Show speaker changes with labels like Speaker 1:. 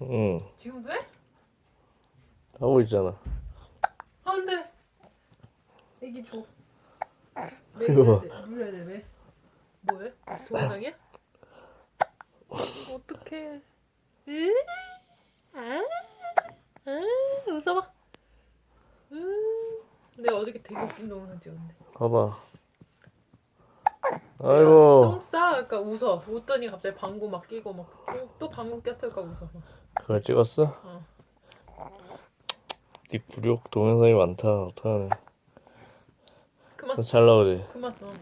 Speaker 1: 응.
Speaker 2: 지금도 해?
Speaker 1: 하고 있잖아.
Speaker 2: 안 돼. 애기 줘. 매
Speaker 1: 이거
Speaker 2: 해야
Speaker 1: 봐.
Speaker 2: 돼. 물려야 돼. 왜? 뭐해? 동영상이야? 어떡해. 에? 아? 아? 웃어봐. 내가 어저께 되게 웃긴 동영상 찍었는데.
Speaker 1: 봐봐.
Speaker 2: 내가
Speaker 1: 아이고.
Speaker 2: 똥 싸? 그러니까 웃어. 웃더니 갑자기 방구 막 끼고 막 또 방구 꼈을까 웃어.
Speaker 1: 그걸 찍었어?
Speaker 2: 어.
Speaker 1: 네 굴욕 동영상이 많다. 어떡하네.
Speaker 2: 그만.
Speaker 1: 잘 나오지?
Speaker 2: 그만. 어.